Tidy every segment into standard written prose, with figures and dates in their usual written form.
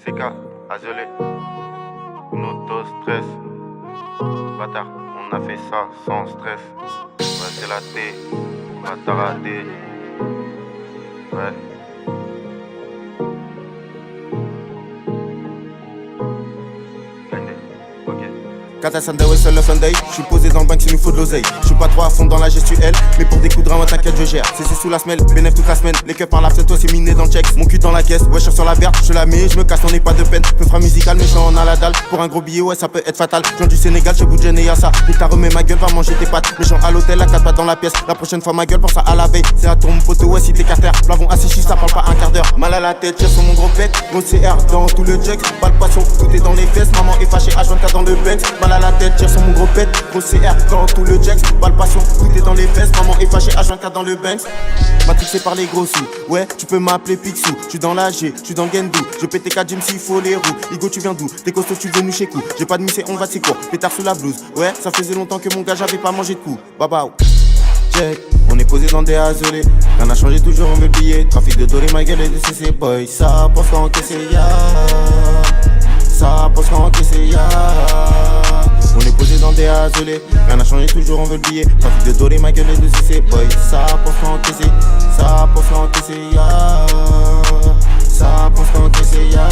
CK, Azolé, Unoto, stress. Bâtard, on a fait ça sans stress. Ouais, c'est la T, bâtard à D. Ouais. Kata Sunday, ouais, seul le Sunday. J'suis posé dans le bank, s'il nous faut de l'oseille. J'suis pas trop à fond dans la gestuelle, mais pour des coups de drame, t'inquiète, je gère. C'est sous la semelle, bénéf toute la semaine. Les keufs par la fenêtre, toi c'est miné dans le check. Mon cul dans la caisse, ouais, je sur la verte, je la mets, je me casse, on n'est pas de peine. Peu fra musical, méchant, on a la dalle. Pour un gros billet, ouais, ça peut être fatal. Jean du Sénégal, je bouge et y'a ça. Puis t'as remis ma gueule, va manger tes pattes. Méchant à l'hôtel, la 4 pattes dans la pièce. La prochaine fois, ma gueule, pense à la veille. C'est à ton poteau, ouais, si t'es carter. Plavon asséché, ça parle pas un quart d'heure. Mal à la tête, tire sur mon gros pet. Gros CR dans tout le jug. Balle passion, tout est dans les fesses. Maman est fâchée, H24 dans le Benz. Mal à la tête, tire sur mon gros pet. Gros CR dans tout le jacks. Balle passion, tout est dans les fesses. Maman est fâchée, H24 dans le Benz. Matrixé par les gros sous. Ouais, tu peux m'appeler Picsou. J'suis dans la G, j'suis dans Gendou. Je pète tes 4 gyms s'il faut les roues. Igo, tu viens d'où? T'es costaud, tu venu chez coup. J'ai pas de missé, on va c'est quoi? Pétard sous la blouse. Ouais, ça faisait longtemps que mon gars j'avais pas mangé de coups. Baba. Check, on est posé dans des azolés. Rien n'a changé, toujours on veut le billet. Trafic de doré, ma gueule et de CC boy. Ça pense qu'en encaissé ya. Ça pense qu'en encaissé ya. On est posé dans des azolés. Rien n'a changé, toujours on veut le billet. Trafic de doré, ma gueule et de CC boy. Ça pense qu'en encaissé. Ça pense qu'en encaissé ya. Ça pense qu'en encaissé ya.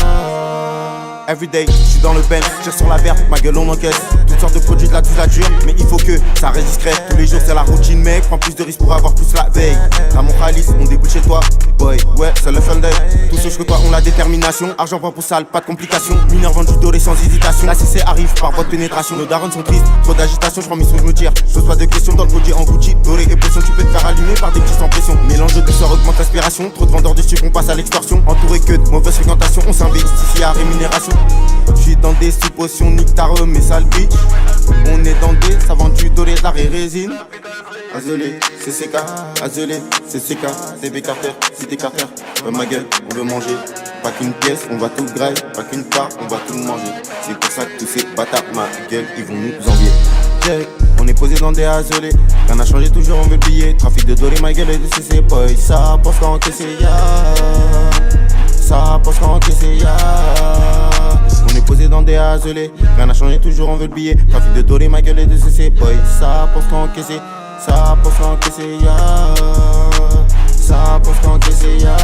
Everyday, j'suis dans le bench, tire sur la verte, ma gueule on encaisse. Toutes sortes de produits de la la dure, mais il faut que ça reste discret. Tous les jours c'est la routine mec, prends plus de risques pour avoir plus la veille. T'as mon Khalis, on déboule chez toi, boy, ouais c'est le Sunday. Tous ceux que toi ont la détermination, argent vend pour sale, pas de complications. Mineurs vendent du doré sans hésitation, la CC arrive par voie de pénétration. Nos darons sont tristes, trop d'agitation, j'prends mes sous, j'me tire. Je pose pas de questions dans le body en Gucci, doré et potion, tu peux te faire allumer par des petits sans pression. Mélange de douceur augmente l'aspiration, trop de vendeurs de chiffres on passe à l'extorsion. Entouré que de mauvaise fréquentation, on s'investit ici à rémunération. J'suis dans des suppositions, nique ta mais sale bitch. On est dans des savants du doré, d'art et résine. Azolé, c'est CK, Azolé, c'est CK, c'est B Carter, c'est des Carter. Ma gueule, on veut manger. Pas qu'une pièce, on va tout grailler. Pas qu'une part, on va tout manger. C'est pour ça que tous ces bâtards, ma gueule, ils vont nous envier. Check, on est posé dans des azolés. Rien n'a changé, toujours on veut le billet. Trafic de doré, ma gueule et de CC boy. Ça pense qu'en encaissé ya. Ça pense qu'en encaissé ya. On est posé dans des azolés. Rien n'a changé, toujours on veut le billet. Trafic de doré, ma gueule et de CC boy. Ça pense qu'en encaissé. Ça pense qu'en encaissé ya. Ça pense qu'en encaissé ya.